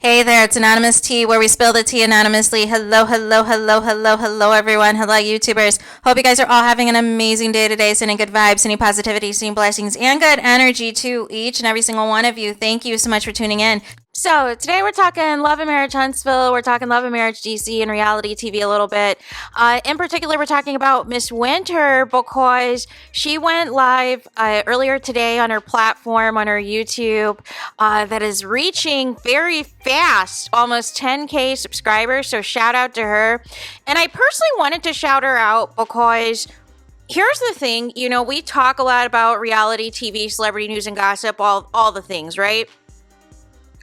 Hey there, it's Anonymous Tea, where we spill the tea anonymously. Hello, hello, hello, hello, hello, everyone. Hello, YouTubers. Hope you guys are all having an amazing day today, sending good vibes, sending positivity, sending blessings, and good energy to each and every single one of you. Thank you so much for tuning in. So today we're talking love and marriage Huntsville. We're talking love and marriage DC and reality TV a little bit. In particular, we're talking about Miss Winter because she went live earlier today on her platform, on her YouTube, that is reaching very fast, almost 10K subscribers. So shout out to her. And I personally wanted to shout her out because here's the thing, we talk a lot about reality TV, celebrity news and gossip, all the things, right?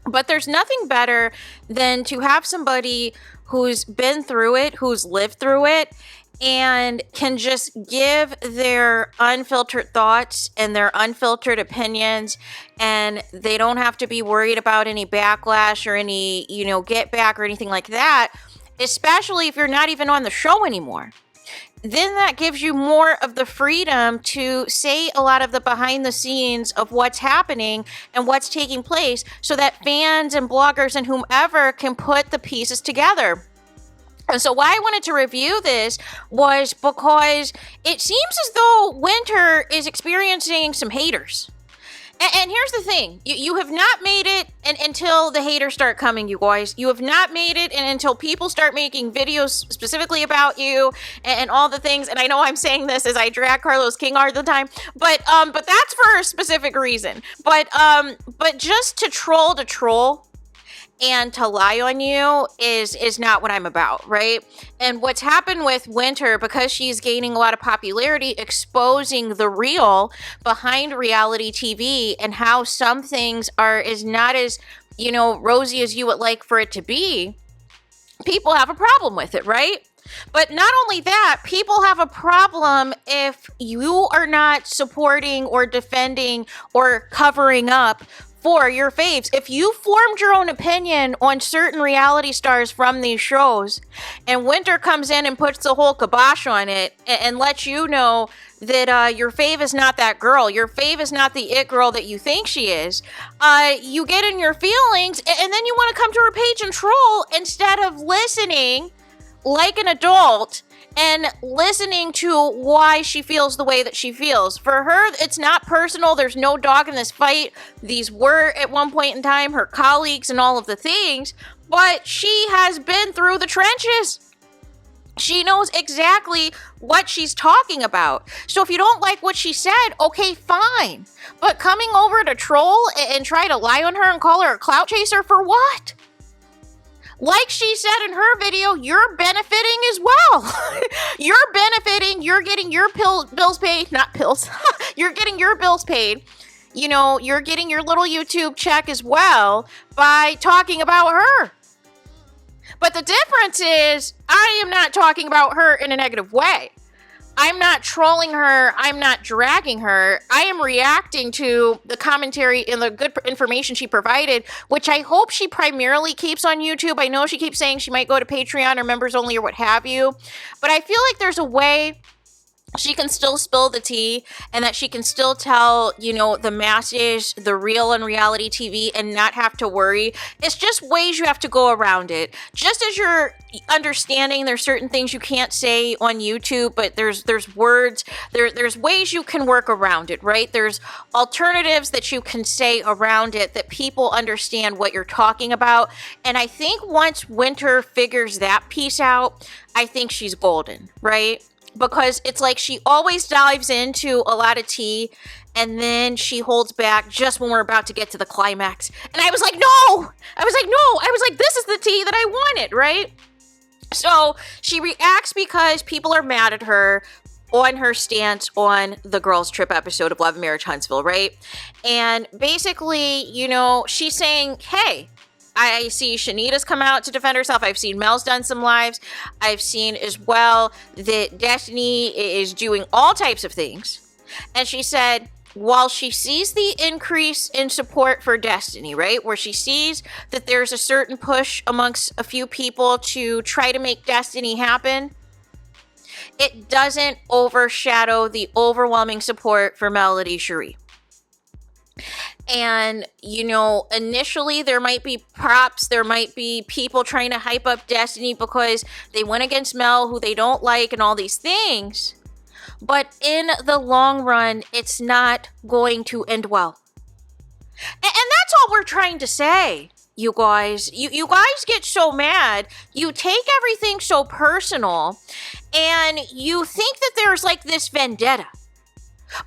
But there's nothing better than to have somebody who's been through it, who's lived through it, and can just give their unfiltered thoughts and their unfiltered opinions, and they don't have to be worried about any backlash or any, get back or anything like that, especially if you're not even on the show anymore. Then that gives you more of the freedom to say a lot of the behind the scenes of what's happening and what's taking place so that fans and bloggers and whomever can put the pieces together. And so why I wanted to review this was because it seems as though Winter is experiencing some haters. And here's the thing, you have not made it until the haters start coming, you guys. You have not made it until people start making videos specifically about you and all the things. And I know I'm saying this as I drag Carlos King all the time, but that's for a specific reason. But just to troll and to lie on you is not what I'm about, right? And what's happened with Winter, because she's gaining a lot of popularity, exposing the real behind reality TV and how some things is not as, rosy as you would like for it to be, people have a problem with it, right? But not only that, people have a problem if you are not supporting or defending or covering up for your faves. If you formed your own opinion on certain reality stars from these shows, and Winter comes in and puts the whole kibosh on it and lets you know that your fave is not that girl, your fave is not the it girl that you think she is, you get in your feelings, and then you want to come to her page and troll instead of listening like an adult and listening to why she feels the way that she feels. For her, it's not personal. There's no dog in this fight. These were, at one point in time, her colleagues and all of the things, but she has been through the trenches. She knows exactly what she's talking about. So if you don't like what she said, okay, fine. But coming over to troll and try to lie on her and call her a clout chaser for what? Like she said in her video, you're benefiting as well. You're benefiting. You're getting your bills paid. Not pills. You're getting your bills paid. You're getting your little YouTube check as well by talking about her. But the difference is I am not talking about her in a negative way. I'm not trolling her. I'm not dragging her. I am reacting to the commentary and the good information she provided, which I hope she primarily keeps on YouTube. I know she keeps saying she might go to Patreon or members only or what have you, but I feel like there's a way she can still spill the tea and that she can still tell, the masses, the real and reality TV and not have to worry. It's just ways you have to go around it. Just as you're understanding there's certain things you can't say on YouTube, but there's words, there's ways you can work around it, right? There's alternatives that you can say around it that people understand what you're talking about. And I think once Winter figures that piece out, I think she's golden, right? Because it's like she always dives into a lot of tea and then she holds back just when we're about to get to the climax. And I was like, no! I was like, this is the tea that I wanted, right? So she reacts because people are mad at her on her stance on the girls trip episode of Love and Marriage Huntsville, right? And basically, she's saying, hey, I see Shanita's come out to defend herself. I've seen Mel's done some lives. I've seen as well that Destiny is doing all types of things. And she said, while she sees the increase in support for Destiny, right, where she sees that there's a certain push amongst a few people to try to make Destiny happen, it doesn't overshadow the overwhelming support for Melody Cherie. And, initially there might be props, there might be people trying to hype up Destiny because they went against Mel, who they don't like, and all these things. But in the long run, it's not going to end well. And that's all we're trying to say, you guys. You guys get so mad. You take everything so personal. And you think that there's like this vendetta.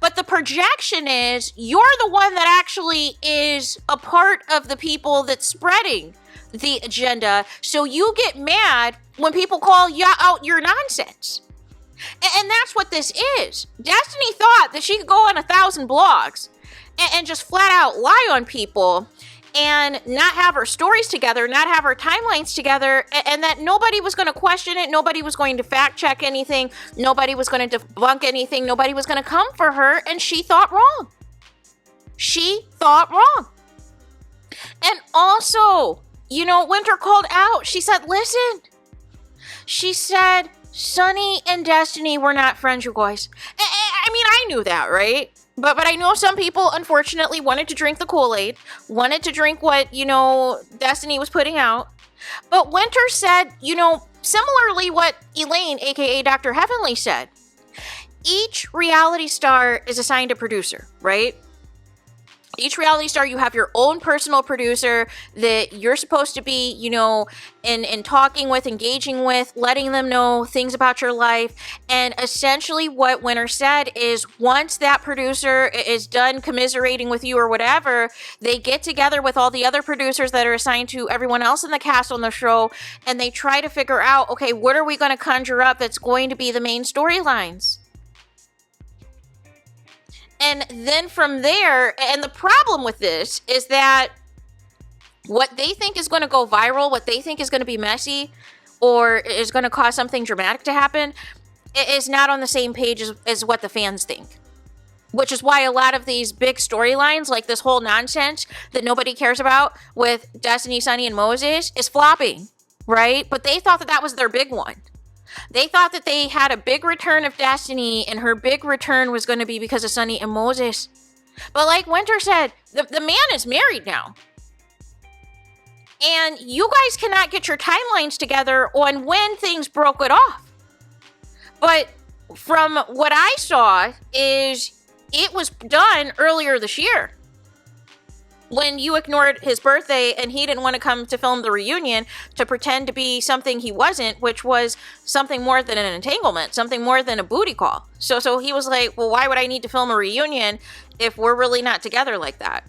But the projection is you're the one that actually is a part of the people that's spreading the agenda. So you get mad when people call you out your nonsense. And that's what this is. Destiny thought that she could go on 1,000 blogs and just flat out lie on people and not have her stories together, not have her timelines together, and that nobody was going to question it, nobody was going to fact check anything, nobody was going to debunk anything, nobody was going to come for her, and she thought wrong. She thought wrong. And also, Winter called out. She said, listen. She said, Sunny and Destiny were not friends, you guys. I mean, I knew that, right? But I know some people, unfortunately, wanted to drink the Kool-Aid, wanted to drink what, Destiny was putting out. But Winter said, similarly what Elaine, aka Dr. Heavenly, said. Each reality star is assigned a producer, right? Each reality star, you have your own personal producer that you're supposed to be, in talking with, engaging with, letting them know things about your life. And essentially what Winter said is once that producer is done commiserating with you or whatever, they get together with all the other producers that are assigned to everyone else in the cast on the show, and they try to figure out, okay, what are we going to conjure up that's going to be the main storylines? And then from there, and the problem with this is that what they think is going to go viral, what they think is going to be messy, or is going to cause something dramatic to happen, is not on the same page as what the fans think. Which is why a lot of these big storylines, like this whole nonsense that nobody cares about with Destiny, Sunny, and Moses, is flopping, right? But they thought that that was their big one. They thought that they had a big return of Destiny, and her big return was going to be because of Sunny and Moses. But like Winter said, the man is married now. And you guys cannot get your timelines together on when things broke it off. But from what I saw is it was done earlier this year. When you ignored his birthday and he didn't want to come to film the reunion to pretend to be something he wasn't, which was something more than an entanglement, something more than a booty call. So he was like, well, why would I need to film a reunion if we're really not together like that?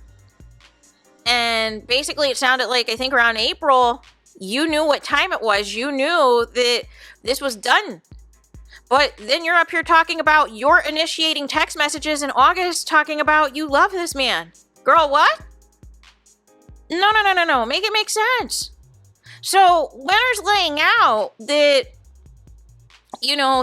And basically it sounded like, I think around April, you knew what time it was. You knew that this was done. But then you're up here talking about you're initiating text messages in August talking about you love this man. Girl, what? No. Make it make sense. So Winter's laying out that,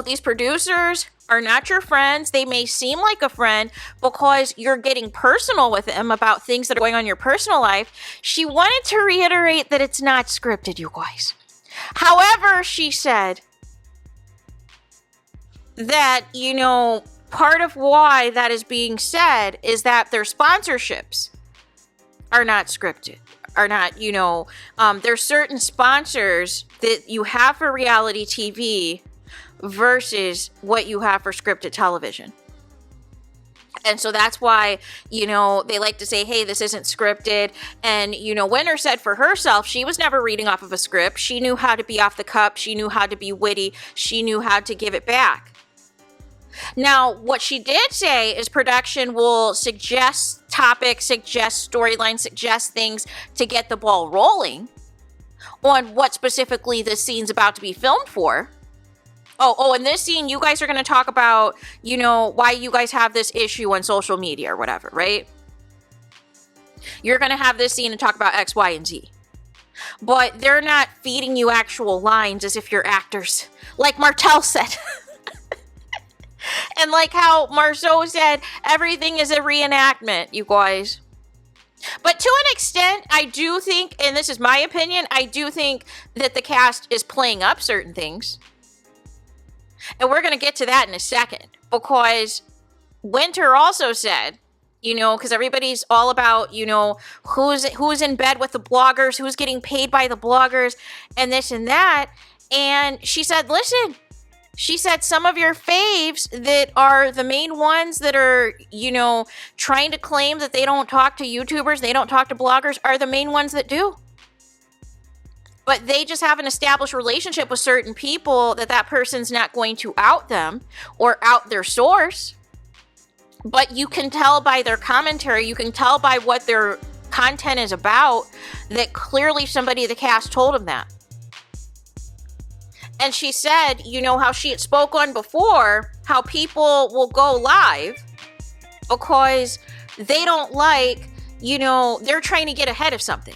these producers are not your friends. They may seem like a friend because you're getting personal with them about things that are going on in your personal life. She wanted to reiterate that it's not scripted, you guys. However, she said that, part of why that is being said is that their sponsorships are not scripted, are not, there's certain sponsors that you have for reality TV versus what you have for scripted television. And so that's why, they like to say, hey, this isn't scripted. And, Winter said for herself, she was never reading off of a script. She knew how to be off the cuff. She knew how to be witty. She knew how to give it back. Now, what she did say is production will suggest topics, suggest storylines, suggest things to get the ball rolling on what specifically this scene's about to be filmed for. Oh, in this scene, you guys are going to talk about, why you guys have this issue on social media or whatever, right? You're going to have this scene and talk about X, Y, and Z. But they're not feeding you actual lines as if you're actors. Like Martell said. And like how Marceau said, everything is a reenactment, you guys. But to an extent, I do think, and this is my opinion, I do think that the cast is playing up certain things. And we're going to get to that in a second. Because Winter also said because everybody's all about, who's in bed with the bloggers, who's getting paid by the bloggers, and this and that. And she said, listen, she said some of your faves that are the main ones that are, trying to claim that they don't talk to YouTubers, they don't talk to bloggers, are the main ones that do. But they just have an established relationship with certain people that person's not going to out them or out their source. But you can tell by their commentary, you can tell by what their content is about, that clearly somebody in the cast told them that. And she said, how she had spoke on before, how people will go live because they don't like, they're trying to get ahead of something.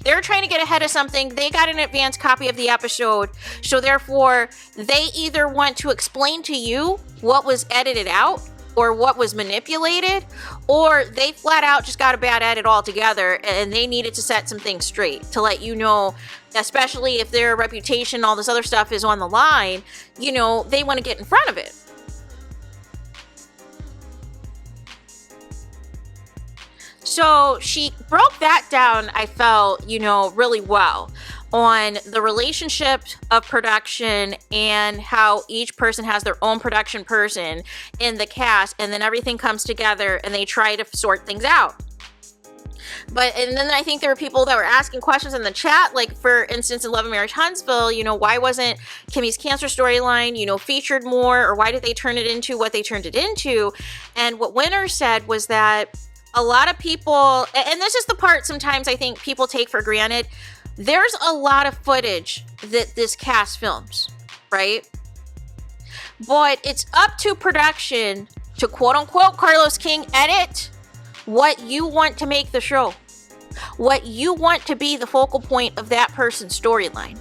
They're trying to get ahead of something. They got an advanced copy of the episode. So therefore, they either want to explain to you what was edited out or what was manipulated, or they flat out just got a bad edit altogether and they needed to set some things straight to let you know, especially if their reputation, all this other stuff is on the line, they want to get in front of it. So she broke that down, I felt, really well on the relationship of production and how each person has their own production person in the cast, and then everything comes together and they try to sort things out. And then I think there were people that were asking questions in the chat, like for instance in Love and Marriage Huntsville, why wasn't Kimmy's cancer storyline, featured more, or why did they turn it into what they turned it into? And what Winter said was that a lot of people, and this is the part sometimes I think people take for granted, there's a lot of footage that this cast films, right? But it's up to production to quote unquote Carlos King edit what you want to make the show, what you want to be the focal point of that person's storyline.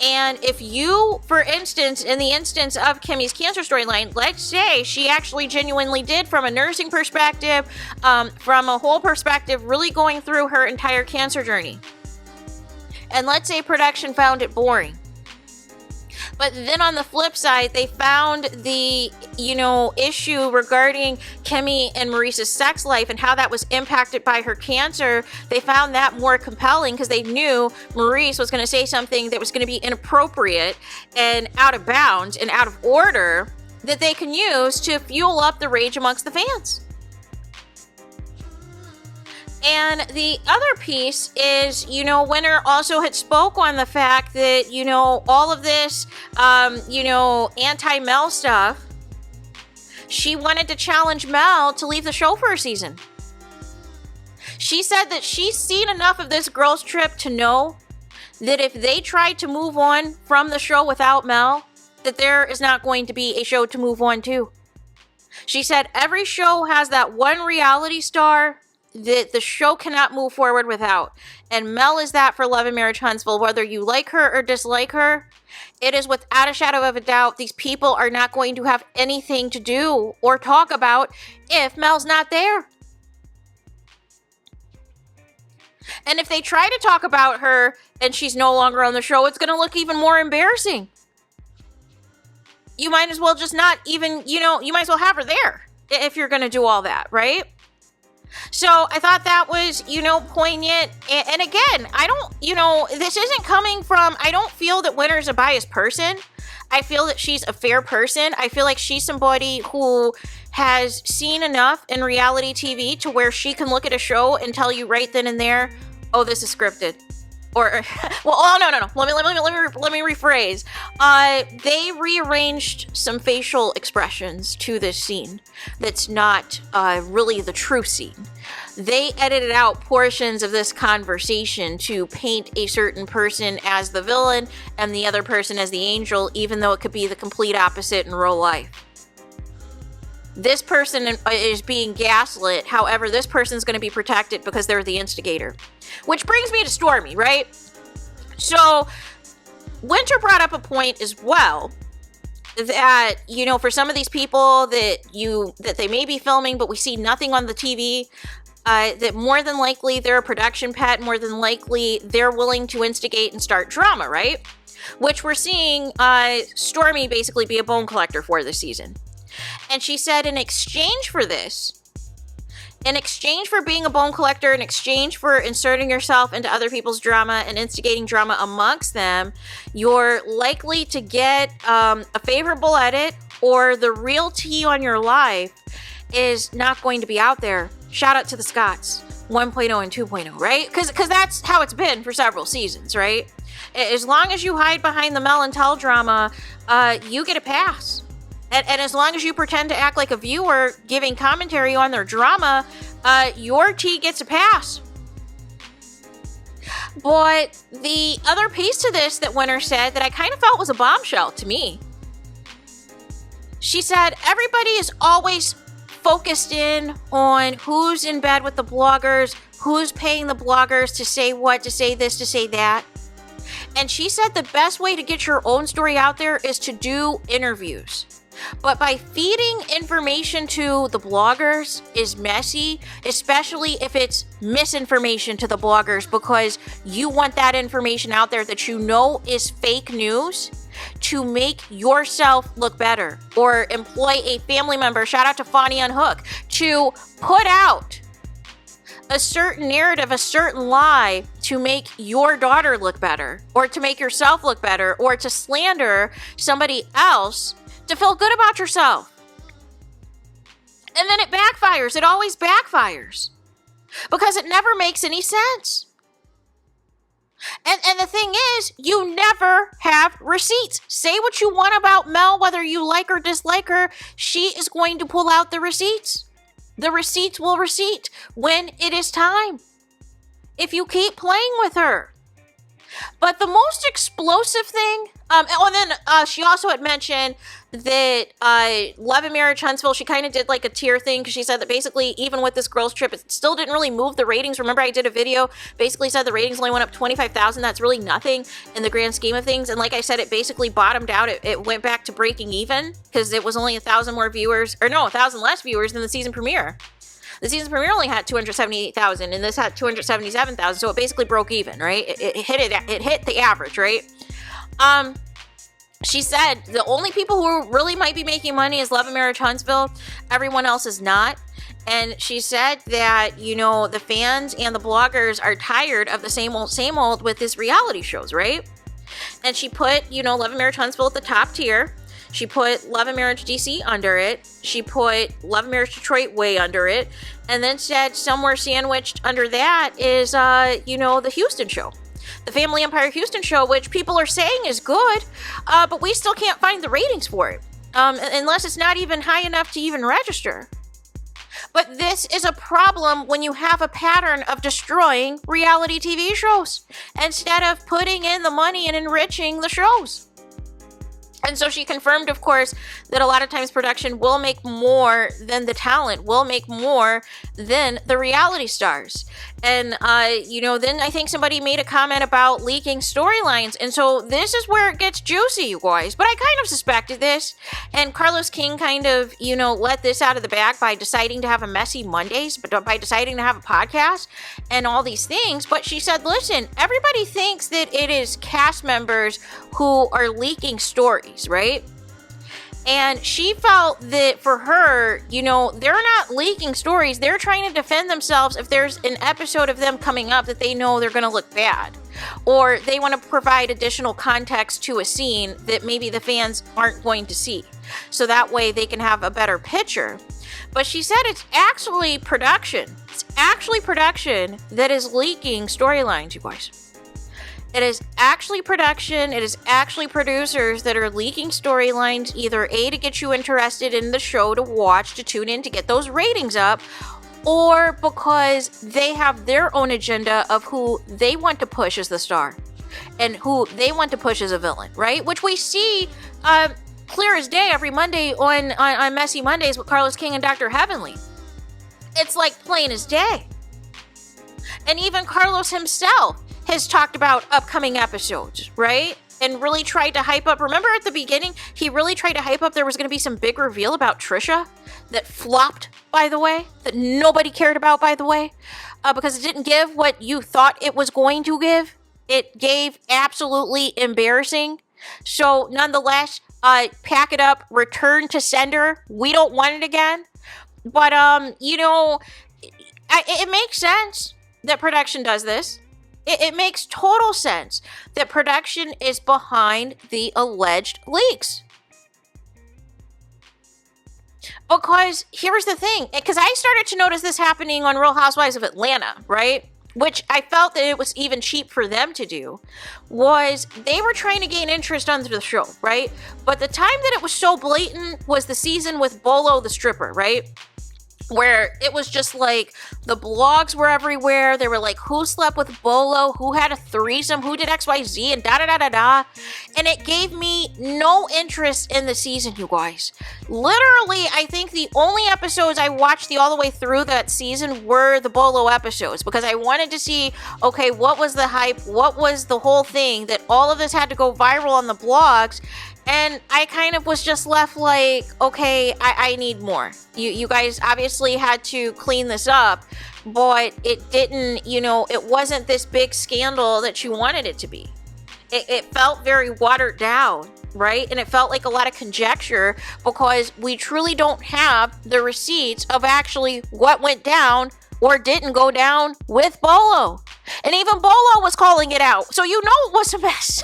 And if you, for instance, in the instance of Kimmy's cancer storyline, let's say she actually genuinely did, from a nursing perspective, from a whole perspective, really going through her entire cancer journey. And let's say production found it boring. But then on the flip side, they found the, issue regarding Kimmy and Maurice's sex life and how that was impacted by her cancer. They found that more compelling because they knew Maurice was going to say something that was going to be inappropriate and out of bounds and out of order that they can use to fuel up the rage amongst the fans. And the other piece is, Winter also had spoke on the fact that, all of this, anti-Mel stuff, she wanted to challenge Mel to leave the show for a season. She said that she's seen enough of this girls' trip to know that if they tried to move on from the show without Mel, that there is not going to be a show to move on to. She said every show has that one reality star that the show cannot move forward without. And Mel is that for Love and Marriage Huntsville. Whether you like her or dislike her, it is without a shadow of a doubt, these people are not going to have anything to do or talk about if Mel's not there. And if they try to talk about her and she's no longer on the show, it's going to look even more embarrassing. You might as well just not even, you might as well have her there if you're going to do all that, right? So I thought that was, poignant. And again, I don't, this isn't coming from, I don't feel that Winter's a biased person. I feel that she's a fair person. I feel like she's somebody who has seen enough in reality TV to where she can look at a show and tell you right then and there, oh, this is scripted. Or, well, oh, no. Let me rephrase. They rearranged some facial expressions to this scene that's not really the true scene. They edited out portions of this conversation to paint a certain person as the villain and the other person as the angel, even though it could be the complete opposite in real life. This person is being gaslit. However, this person's going to be protected because they're the instigator. Which brings me to Stormy, right? So, Winter brought up a point as well that, for some of these people that they may be filming, but we see nothing on the TV, that more than likely they're a production pet, more than likely they're willing to instigate and start drama, right? Which we're seeing Stormy basically be a bone collector for this season. And she said in exchange for this, In exchange for being a bone collector, in exchange for inserting yourself into other people's drama and instigating drama amongst them, you're likely to get a favorable edit, or the real tea on your life is not going to be out there. Shout out to the Scots 1.0 and 2.0, right? Because that's how it's been for several seasons, right? As long as you hide behind the Mel and Tell drama, you get a pass. And as long as you pretend to act like a viewer giving commentary on their drama, your tea gets a pass. But the other piece to this that Winter said that I kind of felt was a bombshell to me. She said, everybody is always focused in on who's in bed with the bloggers, who's paying the bloggers to say what, to say this, to say that. And she said the best way to get your own story out there is to do interviews. But by feeding information to the bloggers is messy, especially if it's misinformation to the bloggers, because you want that information out there that you know is fake news to make yourself look better, or employ a family member, shout out to Fonnie on Hook, to put out a certain narrative, a certain lie to make your daughter look better, or to make yourself look better, or to slander somebody else to feel good about yourself. And then it backfires. It always backfires because it never makes any sense. And the thing is, you never have receipts. Say what you want about Mel, whether you like or dislike her, she is going to pull out the receipts. The receipts will receipt when it is time, if you keep playing with her. But the most explosive thing, and then she also had mentioned that Love and Marriage Huntsville, she kind of did like a tier thing, because she said that basically even with this girls trip, it still didn't really move the ratings. Remember, I did a video, basically said the ratings only went up 25,000. That's really nothing in the grand scheme of things. And like I said, it basically bottomed out. It went back to breaking even because it was only 1,000 more viewers, or no, 1,000 less viewers than the season premiere. The season premiere only had 278,000, and this had 277,000, so it basically broke even, right? It hit the average, right? She said the only people who really might be making money is Love and Marriage Huntsville. Everyone else is not. And she said that, you know, the fans and the bloggers are tired of the same old with this reality shows, right? And she put, you know, Love and Marriage Huntsville at the top tier. She put Love and Marriage DC under it. She put Love and Marriage Detroit way under it. And then said somewhere sandwiched under that is, you know, the Houston show. The Family Empire Houston show, which people are saying is good, but we still can't find the ratings for it. Unless it's not even high enough to even register. But this is a problem when you have a pattern of destroying reality TV shows instead of putting in the money and enriching the shows. And so she confirmed, of course, that a lot of times production will make more than the talent, will make more than the reality stars. And, you know, then I think somebody made a comment about leaking storylines. And so this is where it gets juicy, you guys. But I kind of suspected this. And Carlos King kind of, you know, let this out of the bag by deciding to have a messy Mondays, but by deciding to have a podcast and all these things. But she said, listen, everybody thinks that it is cast members who are leaking stories, right? And she felt that for her, you know, they're not leaking stories. They're trying to defend themselves if there's an episode of them coming up that they know they're going to look bad. Or they want to provide additional context to a scene that maybe the fans aren't going to see. So that way they can have a better picture. But she said it's actually production. It's actually production that is leaking storylines, you guys. It is actually production, it is actually producers that are leaking storylines, either A, to get you interested in the show to watch, to tune in, to get those ratings up, or because they have their own agenda of who they want to push as the star and who they want to push as a villain, right? Which we see clear as day every Monday on Messy Mondays with Carlos King and Dr. Heavenly. It's like plain as day. And even Carlos himself has talked about upcoming episodes, right? And really tried to hype up. Remember at the beginning, he really tried to hype up there was going to be some big reveal about Trisha that flopped, by the way, that nobody cared about, by the way, because it didn't give what you thought it was going to give. It gave absolutely embarrassing. So nonetheless, pack it up, return to sender. We don't want it again. But, you know, It makes sense that production does this. It makes total sense that production is behind the alleged leaks. Because here's the thing, because I started to notice this happening on Real Housewives of Atlanta, right? Which I felt that it was even cheap for them to do, was they were trying to gain interest onto the show, right? But the time that it was so blatant was the season with Bolo the stripper, right? Where it was just like the blogs were everywhere. They were like, who slept with Bolo? Who had a threesome? Who did XYZ? And da-da-da-da-da. And it gave me no interest in the season, you guys. Literally, I think the only episodes I watched all the way through that season were the Bolo episodes, because I wanted to see, okay, what was the hype? What was the whole thing that all of this had to go viral on the blogs? And I kind of was just left like, okay, I need more. You guys obviously had to clean this up, but it didn't, it wasn't this big scandal that you wanted it to be. It felt very watered down, right? And it felt like a lot of conjecture, because we truly don't have the receipts of actually what went down or didn't go down with Bolo. And even Bolo was calling it out. So it was a mess.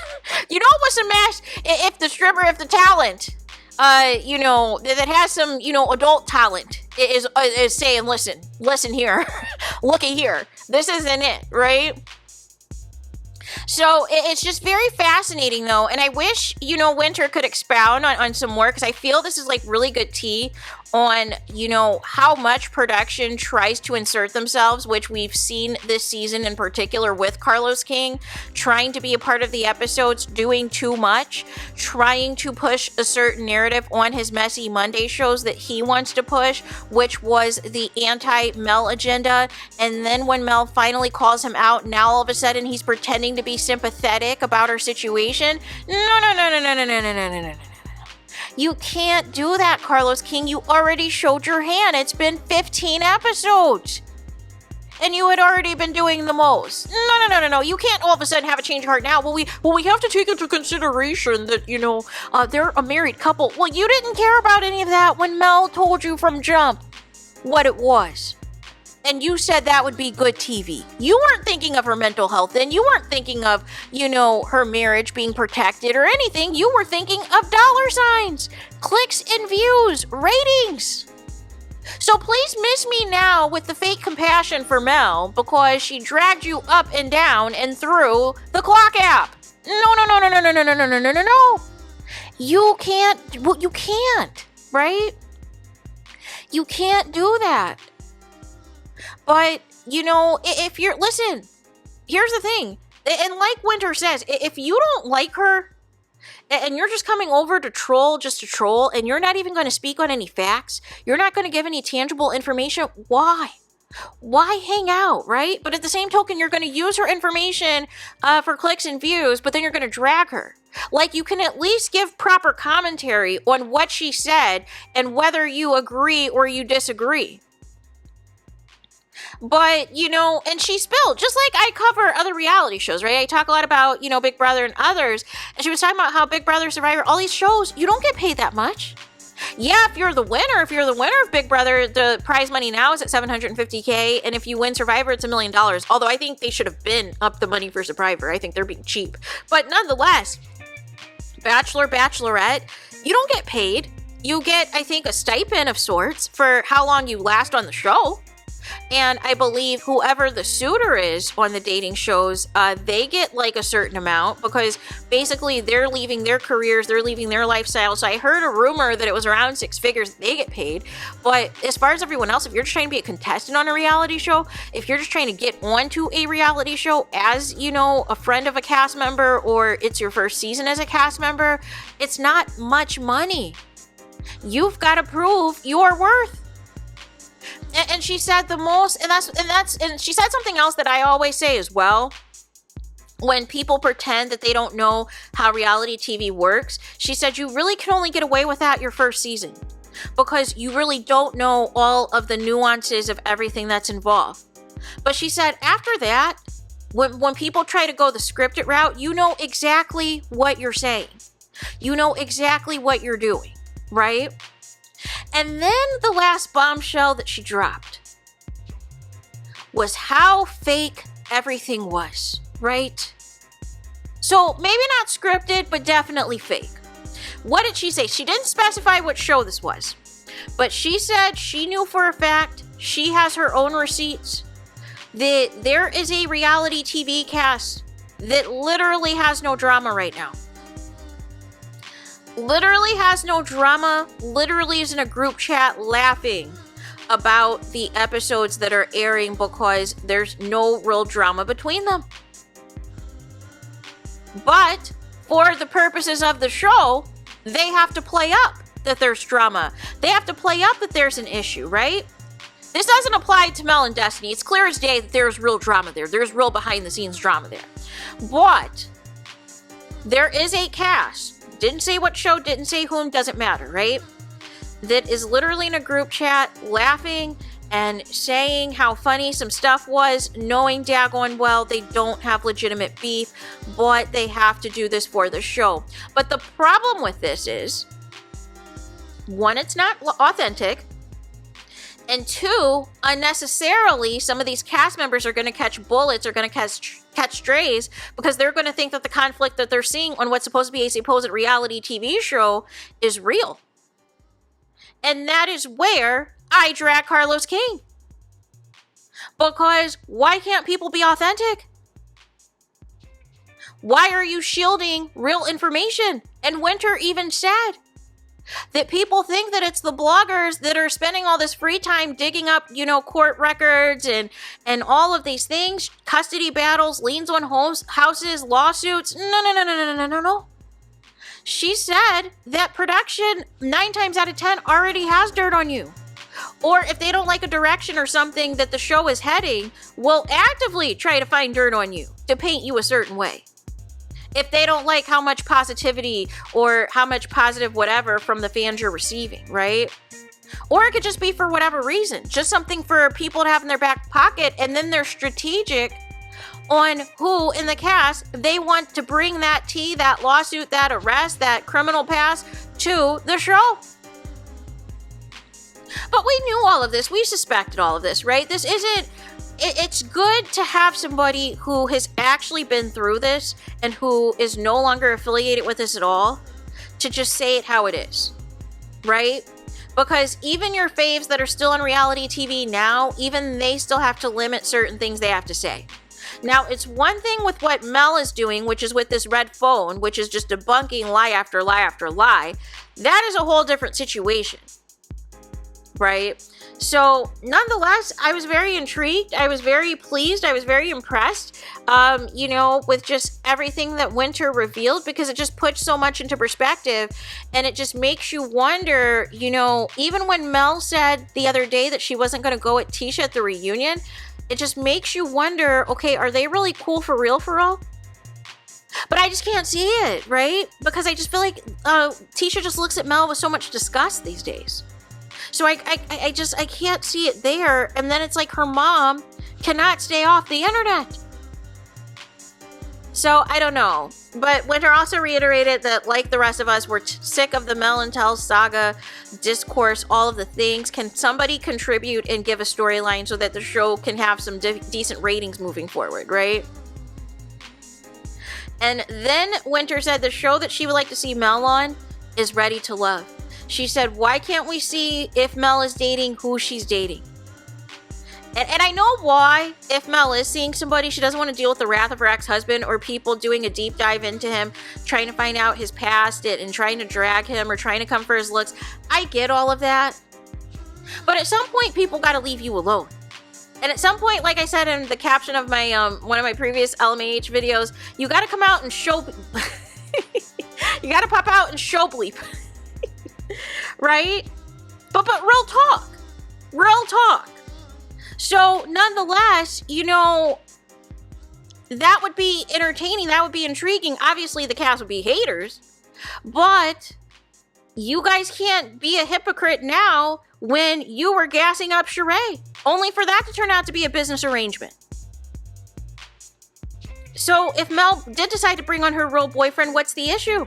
It was a mess if the talent, that has some, adult talent is saying, listen here, looky here. This isn't it, right? So it's just very fascinating, though. And I wish, Winter could expound on some more, because I feel this is like really good tea on, how much production tries to insert themselves, which we've seen this season in particular with Carlos King, trying to be a part of the episodes, doing too much, trying to push a certain narrative on his Messy Monday shows that he wants to push, which was the anti-Mel agenda. And then when Mel finally calls him out, now all of a sudden he's pretending to be sympathetic about her situation. No. You can't do that, Carlos King. You already showed your hand. It's been 15 episodes. And you had already been doing the most. No. You can't all of a sudden have a change of heart now. Well, we have to take into consideration that, they're a married couple. Well, you didn't care about any of that when Mel told you from jump what it was. And you said that would be good TV. You weren't thinking of her mental health, and you weren't thinking of, her marriage being protected or anything. You were thinking of dollar signs, clicks and views, ratings. So please miss me now with the fake compassion for Mel, because she dragged you up and down and through the clock app. No. You can't, right? You can't do that. But, if listen, here's the thing. And like Winter says, if you don't like her and you're just coming over to troll just to troll, and you're not even going to speak on any facts, you're not going to give any tangible information, why? Why hang out, right? But at the same token, you're going to use her information for clicks and views, but then you're going to drag her. Like, you can at least give proper commentary on what she said and whether you agree or you disagree. But, and she spilled, just like I cover other reality shows, right? I talk a lot about, Big Brother and others. And she was talking about how Big Brother, Survivor, all these shows, you don't get paid that much. Yeah, if you're the winner of Big Brother, the prize money now is at $750K. And if you win Survivor, it's $1 million. Although I think they should have been up the money for Survivor. I think they're being cheap. But nonetheless, Bachelor, Bachelorette, you don't get paid. You get, I think, a stipend of sorts for how long you last on the show. And I believe whoever the suitor is on the dating shows, they get like a certain amount, because basically they're leaving their careers, they're leaving their lifestyle. So I heard a rumor that it was around 6 figures they get paid. But as far as everyone else, if you're just trying to be a contestant on a reality show, if you're just trying to get onto a reality show as, a friend of a cast member, or it's your first season as a cast member, it's not much money. You've got to prove your worth. And she said the most, and she said something else that I always say as well. When people pretend that they don't know how reality TV works, she said you really can only get away with that your first season, because you really don't know all of the nuances of everything that's involved. But she said after that, when people try to go the scripted route, you know exactly what you're saying. You know exactly what you're doing, right? And then the last bombshell that she dropped. was how fake everything was, right? So maybe not scripted, but definitely fake. What did she say? She didn't specify what show this was, but she said she knew for a fact, she has her own receipts, that there is a reality TV cast that literally has no drama right now. Literally has no drama, literally is in a group chat laughing about the episodes that are airing because there's no real drama between them. But for the purposes of the show, they have to play up that there's drama. They have to play up that there's an issue, right? This doesn't apply to Mel and Destiny. It's clear as day that there's real drama there. There's real behind the scenes drama there. But there is a cast, didn't say what show, didn't say whom, doesn't matter, right? That is literally in a group chat laughing and saying how funny some stuff was, knowing daggone well they don't have legitimate beef, but they have to do this for the show. But the problem with this is, one, it's not authentic, and two, unnecessarily, some of these cast members are going to catch bullets or going to catch strays because they're going to think that the conflict that they're seeing on what's supposed to be a supposed reality TV show is real. And that is where I drag Carlos King. Because why can't people be authentic? Why are you shielding real information? And Winter even said that people think that it's the bloggers that are spending all this free time digging up, court records and all of these things, custody battles, liens on houses, lawsuits. No. She said that production 9 times out of 10 already has dirt on you. Or if they don't like a direction or something that the show is heading, will actively try to find dirt on you to paint you a certain way. If they don't like how much positivity or how much positive whatever from the fans you're receiving, right? Or it could just be for whatever reason. Just something for people to have in their back pocket, and then they're strategic on who in the cast they want to bring that tea, that lawsuit, that arrest, that criminal past to the show. But we knew all of this. We suspected all of this, right? This isn't... It's good to have somebody who has actually been through this and who is no longer affiliated with this at all to just say it how it is, right? Because even your faves that are still on reality TV now, even they still have to limit certain things they have to say. Now, it's one thing with what Mel is doing, which is with this red phone, which is just debunking lie after lie after lie. That is a whole different situation, right? So, nonetheless, I was very intrigued. I was very pleased. I was very impressed, with just everything that Winter revealed, because it just puts so much into perspective, and it just makes you wonder, even when Mel said the other day that she wasn't going to go at Tisha at the reunion, it just makes you wonder, okay, are they really cool for real for all? But I just can't see it, right? Because I just feel like Tisha just looks at Mel with so much disgust these days. So I can't see it there. And then it's like her mom cannot stay off the internet. So I don't know. But Winter also reiterated that, like the rest of us, we're sick of the Mel and Tell saga, discourse, all of the things. Can somebody contribute and give a storyline so that the show can have some decent ratings moving forward, right? And then Winter said the show that she would like to see Mel on is Ready to Love. She said, why can't we see if Mel is dating who she's dating? And I know why. If Mel is seeing somebody, she doesn't want to deal with the wrath of her ex-husband or people doing a deep dive into him, trying to find out his past and trying to drag him or trying to come for his looks. I get all of that. But at some point, people got to leave you alone. And at some point, like I said in the caption of my one of my previous LMAH videos, you got to come out and show... you got to pop out and show bleep. Right? But real talk. So nonetheless, that would be entertaining. That would be intriguing. Obviously, the cast would be haters, but you guys can't be a hypocrite now when you were gassing up Sheree, only for that to turn out to be a business arrangement. So if Mel did decide to bring on her real boyfriend, what's the issue?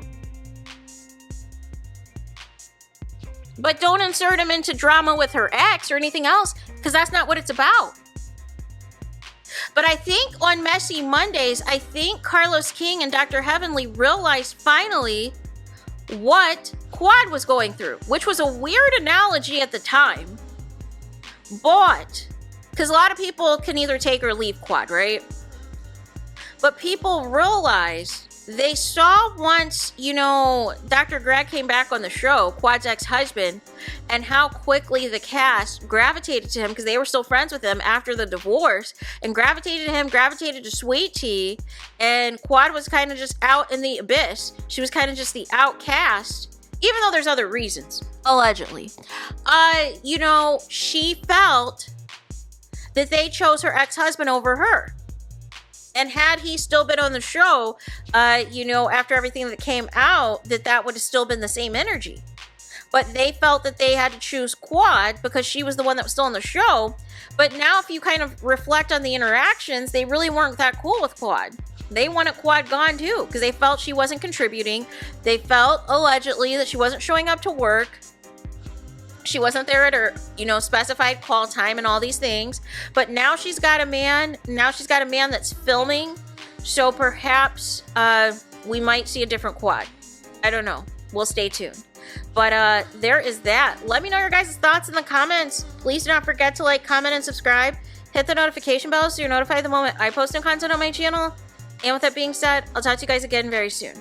But don't insert him into drama with her ex or anything else, because that's not what it's about. But I think on Messy Mondays, I think Carlos King and Dr. Heavenly realized finally what Quad was going through, which was a weird analogy at the time. But, because a lot of people can either take or leave Quad, right? But people realize, they saw once, you know, Dr. Greg came back on the show, Quad's ex-husband, and how quickly the cast gravitated to him because they were still friends with him after the divorce, and gravitated to him, gravitated to Sweet Tea, and Quad was kind of just out in the abyss. She was kind of just the outcast, even though there's other reasons, allegedly. You know, she felt that they chose her ex-husband over her. And had he still been on the show, you know, after everything that came out, that would have still been the same energy. But they felt that they had to choose Quad because she was the one that was still on the show. But now if you kind of reflect on the interactions, they really weren't that cool with Quad. They wanted Quad gone too because they felt she wasn't contributing. They felt, allegedly, that she wasn't showing up to work. She wasn't there at her, you know, specified call time and all these things. But now she's got a man. Now she's got a man that's filming. So perhaps we might see a different Quad. I don't know. We'll stay tuned. But there is that. Let me know your guys' thoughts in the comments. Please do not forget to like, comment, and subscribe. Hit the notification bell so you're notified the moment I post new content on my channel. And with that being said, I'll talk to you guys again very soon.